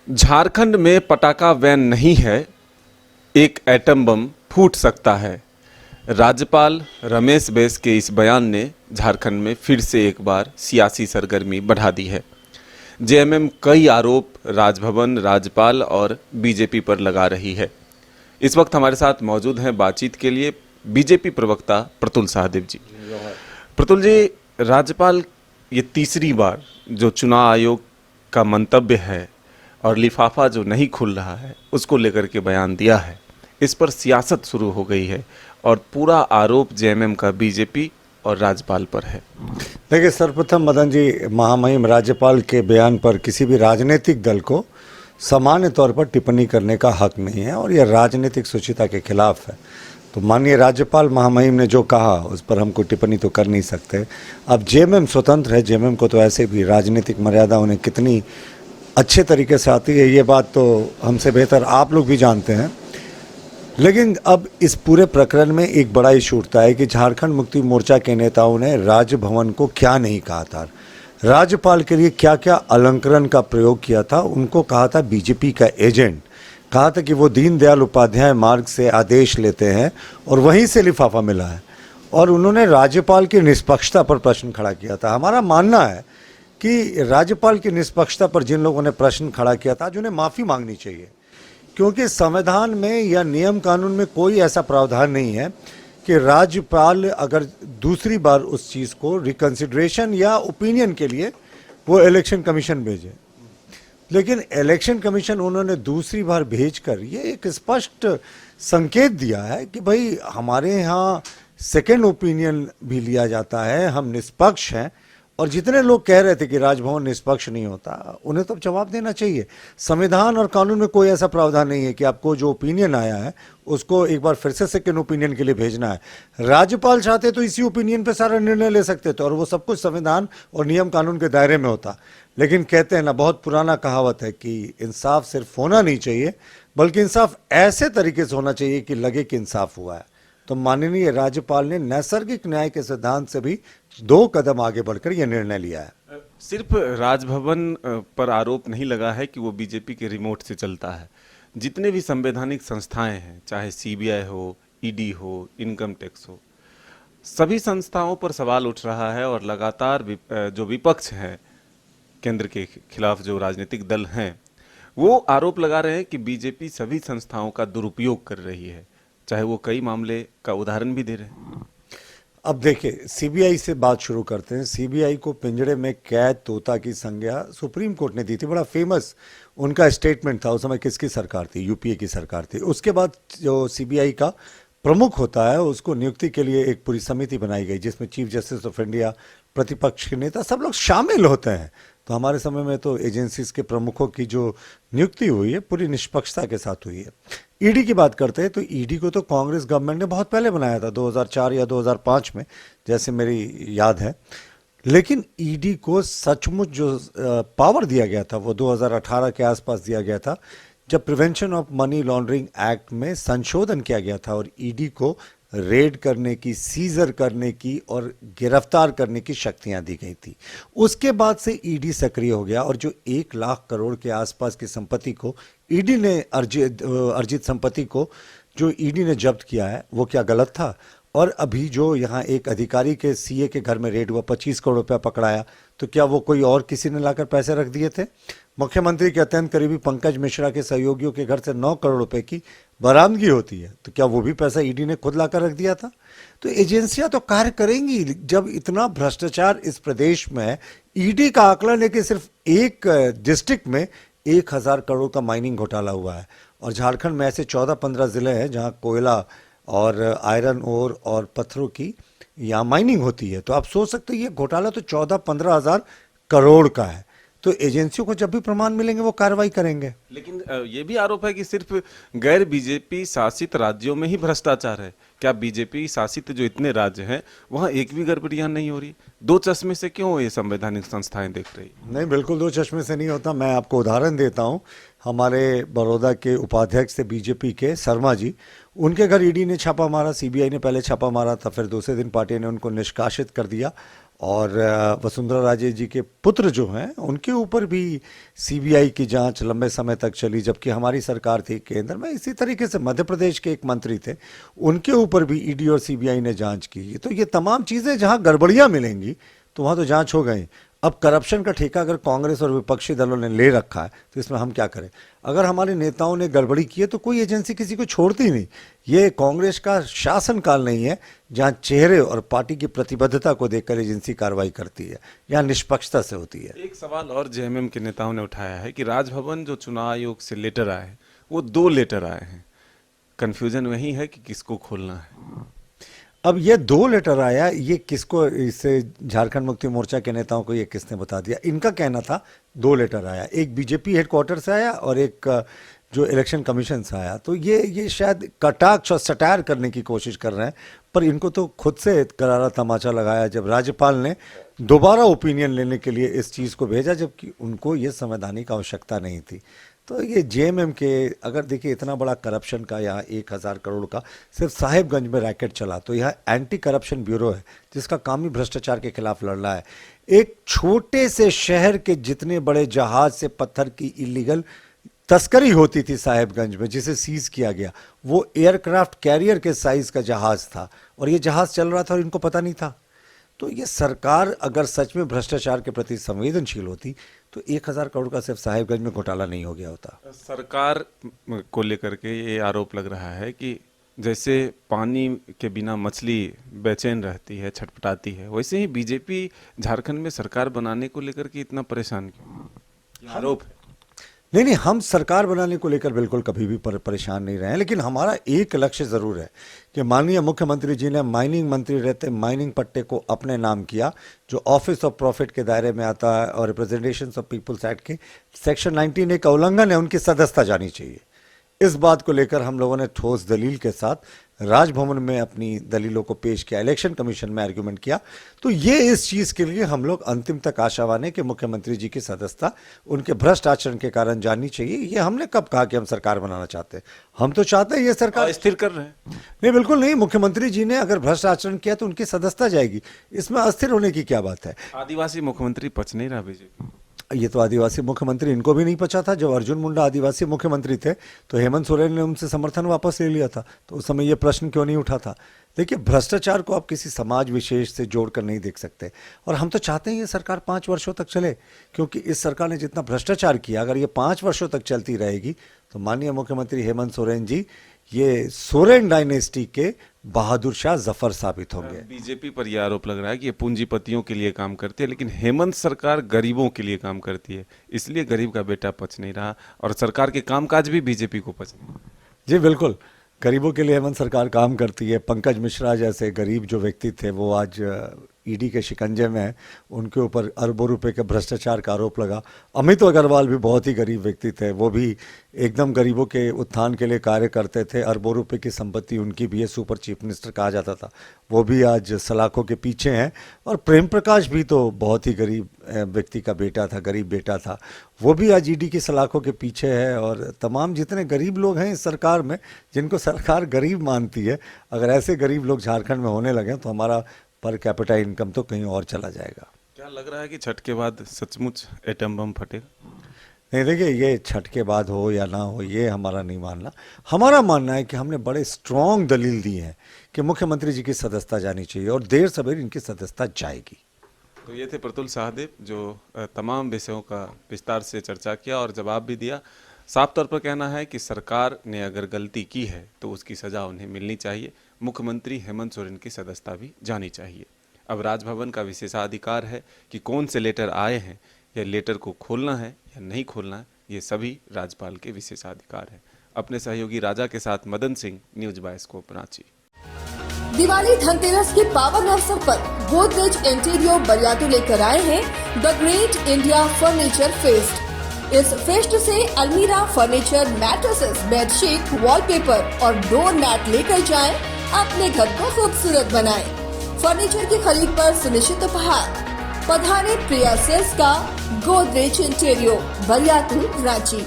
झारखंड में पटाखा बैन नहीं है, एक एटम बम फूट सकता है। राज्यपाल रमेश बैस के इस बयान ने झारखंड में फिर से एक बार सियासी सरगर्मी बढ़ा दी है। जेएमएम कई आरोप राजभवन, राज्यपाल और बीजेपी पर लगा रही है। इस वक्त हमारे साथ मौजूद हैं बातचीत के लिए बीजेपी प्रवक्ता प्रतुल सहदेव जी। प्रतुल जी, राज्यपाल ये तीसरी बार जो चुनाव आयोग का मंतव्य है और लिफाफा जो नहीं खुल रहा है उसको लेकर के बयान दिया है, इस पर सियासत शुरू हो गई है और पूरा आरोप जेएमएम का बीजेपी और राज्यपाल पर है। देखिए, सर्वप्रथम मदन जी, महामहिम राज्यपाल के बयान पर किसी भी राजनीतिक दल को सामान्य तौर पर टिप्पणी करने का हक नहीं है और यह राजनीतिक शुचिता के खिलाफ है। तो माननीय राज्यपाल महामहिम ने जो कहा उस पर हमको टिप्पणी तो कर नहीं सकते। अब जेएमएम स्वतंत्र है, जेएमएम को तो ऐसे भी राजनीतिक मर्यादा उन्हें कितनी अच्छे तरीके से आती है ये बात तो हमसे बेहतर आप लोग भी जानते हैं। लेकिन अब इस पूरे प्रकरण में एक बड़ा इशू उठता है कि झारखंड मुक्ति मोर्चा के नेताओं ने राजभवन को क्या नहीं कहा था, राज्यपाल के लिए क्या क्या अलंकरण का प्रयोग किया था। उनको कहा था बीजेपी का एजेंट, कहा था कि वो दीनदयाल उपाध्याय मार्ग से आदेश लेते हैं और वहीं से लिफाफा मिला है, और उन्होंने राज्यपाल की निष्पक्षता पर प्रश्न खड़ा किया था। हमारा मानना है कि राज्यपाल की निष्पक्षता पर जिन लोगों ने प्रश्न खड़ा किया था आज उन्हें माफ़ी मांगनी चाहिए, क्योंकि संविधान में या नियम कानून में कोई ऐसा प्रावधान नहीं है कि राज्यपाल अगर दूसरी बार उस चीज़ को रिकंसिडरेशन या ओपिनियन के लिए वो इलेक्शन कमीशन भेजे। लेकिन इलेक्शन कमीशन उन्होंने दूसरी बार भेजकर ये एक स्पष्ट संकेत दिया है कि भाई हमारे यहाँ सेकेंड ओपिनियन भी लिया जाता है, हम निष्पक्ष हैं। और जितने लोग कह रहे थे कि राजभवन निष्पक्ष नहीं होता, उन्हें तो जवाब देना चाहिए। संविधान और कानून में कोई ऐसा प्रावधान नहीं है कि आपको जो ओपिनियन आया है उसको एक बार फिर से सेकेंड ओपिनियन के लिए भेजना है। राज्यपाल चाहते तो इसी ओपिनियन पे सारा निर्णय ले सकते थे और वो सब कुछ संविधान और नियम कानून के दायरे में होता। लेकिन कहते हैं ना, बहुत पुराना कहावत है कि इंसाफ सिर्फ होना नहीं चाहिए, बल्कि इंसाफ ऐसे तरीके से होना चाहिए कि लगे कि इंसाफ हुआ है। तो माननीय राज्यपाल ने नैसर्गिक न्याय के सिद्धांत से भी 2 कदम आगे बढ़कर यह निर्णय लिया है। सिर्फ राजभवन पर आरोप नहीं लगा है कि वो बीजेपी के रिमोट से चलता है। जितने भी संवैधानिक संस्थाएं हैं, चाहे सीबीआई हो, ईडी हो, इनकम टैक्स हो, सभी संस्थाओं पर सवाल उठ रहा है और लगातार जो विपक्ष है, केंद्र के खिलाफ जो राजनीतिक दल हैं, वो आरोप लगा रहे हैं कि बीजेपी सभी संस्थाओं का दुरुपयोग कर रही है, चाहे वो कई मामले का उदाहरण भी दे रहे हैं। अब देखिए, सीबीआई से बात शुरू करते हैं। सीबीआई को पिंजड़े में कैद तोता की संज्ञा सुप्रीम कोर्ट ने दी थी। बड़ा फेमस उनका स्टेटमेंट था। उस समय किसकी सरकार थी? यूपीए की सरकार थी। उसके बाद जो सीबीआई का प्रमुख होता है उसको नियुक्ति के लिए एक पूरी समिति बनाई गई, जिसमें चीफ जस्टिस ऑफ इंडिया, प्रतिपक्ष के नेता, सब लोग शामिल होते हैं। तो हमारे समय में तो एजेंसीज के प्रमुखों की जो नियुक्ति हुई है पूरी निष्पक्षता के साथ हुई है। ईडी की बात करते हैं तो ईडी को तो कांग्रेस गवर्नमेंट ने बहुत पहले बनाया था, 2004 या 2005 में, जैसे मेरी याद है। लेकिन ईडी को सचमुच जो पावर दिया गया था वो 2018 के आसपास दिया गया था, जब prevention of money laundering act में संशोधन किया गया था और ईडी को रेड करने की, सीजर करने की और गिरफ्तार करने की शक्तियां दी गई थी। उसके बाद से ईडी सक्रिय हो गया और जो 1 लाख करोड़ के आसपास की संपत्ति को ईडी ने अर्जित संपत्ति को जो ईडी ने जब्त किया है वो क्या गलत था? और अभी जो यहाँ एक अधिकारी के सीए के घर में रेड हुआ, 25 करोड़ रुपया पकड़ाया, तो क्या वो कोई और किसी ने लाकर पैसे रख दिए थे? मुख्यमंत्री के अत्यंत करीबी पंकज मिश्रा के सहयोगियों के घर से 9 करोड़ रुपए की बरामदगी होती है, तो क्या वो भी पैसा ईडी ने खुद लाकर रख दिया था? तो एजेंसियां तो कार्य करेंगी जब इतना भ्रष्टाचार इस प्रदेश में है। ईडी का आकलन है कि सिर्फ एक डिस्ट्रिक्ट में 1000 करोड़ का माइनिंग घोटाला हुआ है और झारखंड में ऐसे 14-15 जिले हैं जहां कोयला और आयरन ओर और पत्थरों की यहाँ माइनिंग होती है। तो आप सोच सकते हैं ये घोटाला तो 14-15 हज़ार करोड़ का है। तो एजेंसियों को जब भी प्रमाण मिलेंगे वो कार्रवाई करेंगे। लेकिन ये भी आरोप है कि सिर्फ गैर बीजेपी शासित राज्यों में ही भ्रष्टाचार है। क्या बीजेपी शासित जो इतने राज्य हैं वहाँ एक भी गड़बड़ियां नहीं हो रही? 2 चश्मे से क्यों ये संवैधानिक संस्थाएं देख रही? नहीं, बिल्कुल 2 चश्मे से नहीं होता। मैं आपको उदाहरण देता हूँ। हमारे बड़ौदा के उपाध्यक्ष थे बीजेपी के, शर्मा जी, उनके घर ईडी ने छापा मारा, सीबीआई ने पहले छापा मारा था, फिर दूसरे दिन पार्टी ने उनको निष्कासित कर दिया और वसुंधरा राजे जी के पुत्र जो हैं उनके ऊपर भी सीबीआई की जांच लंबे समय तक चली, जबकि हमारी सरकार थी केंद्र में। इसी तरीके से मध्य प्रदेश के एक मंत्री थे, उनके ऊपर भी ईडी और सीबीआई ने जांच की। तो ये तमाम चीज़ें जहां गड़बड़ियां मिलेंगी तो वहां तो जांच हो गई। अब करप्शन का ठेका अगर कांग्रेस और विपक्षी दलों ने ले रखा है तो इसमें हम क्या करें? अगर हमारे नेताओं ने गड़बड़ी की है तो कोई एजेंसी किसी को छोड़ती नहीं। ये कांग्रेस का शासनकाल नहीं है जहां चेहरे और पार्टी की प्रतिबद्धता को देखकर एजेंसी कार्रवाई करती है, यहाँ निष्पक्षता से होती है। एक सवाल और जेएमएम के नेताओं ने उठाया है कि राजभवन जो चुनाव आयोग से लेटर आए हैं वो 2 लेटर आए हैं। कंफ्यूजन वही है कि किसको खोलना है। अब ये 2 लेटर आया, ये किसको, इससे झारखंड मुक्ति मोर्चा के नेताओं को ये किसने बता दिया? इनका कहना था 2 लेटर आया, एक बीजेपी हेडक्वार्टर से आया और एक जो इलेक्शन कमीशन से आया। तो ये शायद कटाक्ष और सटायर करने की कोशिश कर रहे हैं, पर इनको तो खुद से करारा तमाचा लगाया जब राज्यपाल ने दोबारा ओपिनियन लेने के लिए इस चीज़ को भेजा, जबकि उनको ये संवैधानिक आवश्यकता नहीं थी। तो ये जेएमएम के, अगर देखिए इतना बड़ा करप्शन का यहाँ 1000 करोड़ का सिर्फ साहेबगंज में रैकेट चला, तो यह एंटी करप्शन ब्यूरो है जिसका काम ही भ्रष्टाचार के खिलाफ लड़ना है। एक छोटे से शहर के जितने बड़े जहाज से पत्थर की इलीगल तस्करी होती थी साहेबगंज में, जिसे सीज किया गया, वो एयरक्राफ्ट कैरियर के साइज का जहाज था और ये जहाज चल रहा था और इनको पता नहीं था। तो ये सरकार अगर सच में भ्रष्टाचार के प्रति संवेदनशील होती तो 1000 करोड़ का सिर्फ साहेबगंज में घोटाला नहीं हो गया होता। सरकार को लेकर के ये आरोप लग रहा है कि जैसे पानी के बिना मछली बेचैन रहती है, छटपटाती है, वैसे ही बीजेपी झारखंड में सरकार बनाने को लेकर के इतना परेशान क्यों? ये आरोप है। नहीं, हम सरकार बनाने को लेकर बिल्कुल कभी भी परेशान नहीं रहे हैं, लेकिन हमारा एक लक्ष्य ज़रूर है कि माननीय मुख्यमंत्री जी ने माइनिंग मंत्री रहते माइनिंग पट्टे को अपने नाम किया, जो ऑफिस ऑफ प्रॉफिट के दायरे में आता है और रिप्रेजेंटेशंस ऑफ पीपल्स एक्ट के सेक्शन 19A का उल्लंघन है, उनकी सदस्यता जानी चाहिए। इस बात को लेकर हम लोगों ने ठोस दलील के साथ राजभवन में अपनी दलीलों को पेश किया, इलेक्शन कमीशन में आर्ग्यूमेंट किया। तो ये इस चीज़ के लिए हम लोग अंतिम तक आशावान है कि मुख्यमंत्री जी की सदस्यता उनके भ्रष्ट आचरण के कारण जाननी चाहिए। ये हमने कब कहा कि हम सरकार बनाना चाहते हैं? हम तो चाहते हैं ये सरकार स्थिर कर रहे हैं। नहीं, बिल्कुल नहीं। मुख्यमंत्री जी ने अगर भ्रष्ट आचरण किया तो उनकी सदस्यता जाएगी, इसमें अस्थिर होने की क्या बात है? आदिवासी मुख्यमंत्री पच नहीं रहा बीजेपी। ये तो आदिवासी मुख्यमंत्री इनको भी नहीं पचा था। जब अर्जुन मुंडा आदिवासी मुख्यमंत्री थे तो हेमंत सोरेन ने उनसे समर्थन वापस ले लिया था, तो उस समय ये प्रश्न क्यों नहीं उठा था? देखिए, भ्रष्टाचार को आप किसी समाज विशेष से जोड़कर नहीं देख सकते, और हम तो चाहते हैं ये सरकार 5 वर्षों तक चले, क्योंकि इस सरकार ने जितना भ्रष्टाचार किया, अगर ये 5 वर्षों तक चलती रहेगी तो माननीय मुख्यमंत्री हेमंत सोरेन जी ये सोरेन डायनेस्टी के बहादुर शाह जफर साबित होंगे। बीजेपी पर यह आरोप लग रहा है कि ये पूंजीपतियों के लिए काम करती है, लेकिन हेमंत सरकार गरीबों के लिए काम करती है, इसलिए गरीब का बेटा पच नहीं रहा और सरकार के कामकाज भी बीजेपी को पच नहीं। जी बिल्कुल, गरीबों के लिए हेमंत सरकार काम करती है। पंकज मिश्रा जैसे गरीब जो व्यक्ति थे वो आज ईडी के शिकंजे में है, उनके ऊपर अरबों रुपए के भ्रष्टाचार का आरोप लगा। अमित अग्रवाल भी बहुत ही गरीब व्यक्ति थे, वो भी एकदम गरीबों के उत्थान के लिए कार्य करते थे। अरबों रुपए की संपत्ति उनकी भी है, सुपर चीफ मिनिस्टर कहा जाता था, वो भी आज सलाखों के पीछे हैं। और प्रेम प्रकाश भी तो बहुत ही गरीब व्यक्ति का बेटा था, गरीब बेटा था, वो भी आज ईडी की सलाखों के पीछे है। और तमाम जितने गरीब लोग हैं इस सरकार में, जिनको सरकार गरीब मानती है, अगर ऐसे गरीब लोग झारखंड में होने लगे तो हमारा पर कैपिटा इनकम तो कहीं और चला जाएगा। क्या लग रहा है कि छठ के बाद सचमुच एटम बम फटेगा? नहीं, देखिए, ये छठ के बाद हो या ना हो ये हमारा नहीं मानना। हमारा मानना है कि हमने बड़े स्ट्रॉन्ग दलील दी है कि मुख्यमंत्री जी की सदस्यता जानी चाहिए और देर सवेर इनकी सदस्यता जाएगी। तो ये थे प्रतुल सहदेव, जो तमाम विषयों का विस्तार से चर्चा किया और जवाब भी दिया। साफ तौर पर कहना है कि सरकार ने अगर गलती की है तो उसकी सज़ा उन्हें मिलनी चाहिए। मुख्यमंत्री हेमंत सोरेन की सदस्यता भी जानी चाहिए। अब राजभवन का विशेषाधिकार है कि कौन से लेटर आए हैं, या लेटर को खोलना है या नहीं खोलना है, ये सभी राज्यपाल के विशेषाधिकार है। अपने सहयोगी राजा के साथ मदन सिंह, न्यूज बायोस्कोप रांची। दिवाली धनतेरस के पावन अवसर पर गोदरेज इंटीरियर बरियातू लेकर आए हैं the great India furniture fest. इस फेस्ट से अलमीरा, फर्नीचर, मैट्रेसेस, बेडशीट, वॉलपेपर और डोर मैट लेकर जाएं, अपने घर को खूबसूरत बनाएं। फर्नीचर की खरीद पर सुनिश्चित उपहार। पधारे प्रिया सेल्स का गोदरेज इंटीरियर बरियातू रांची।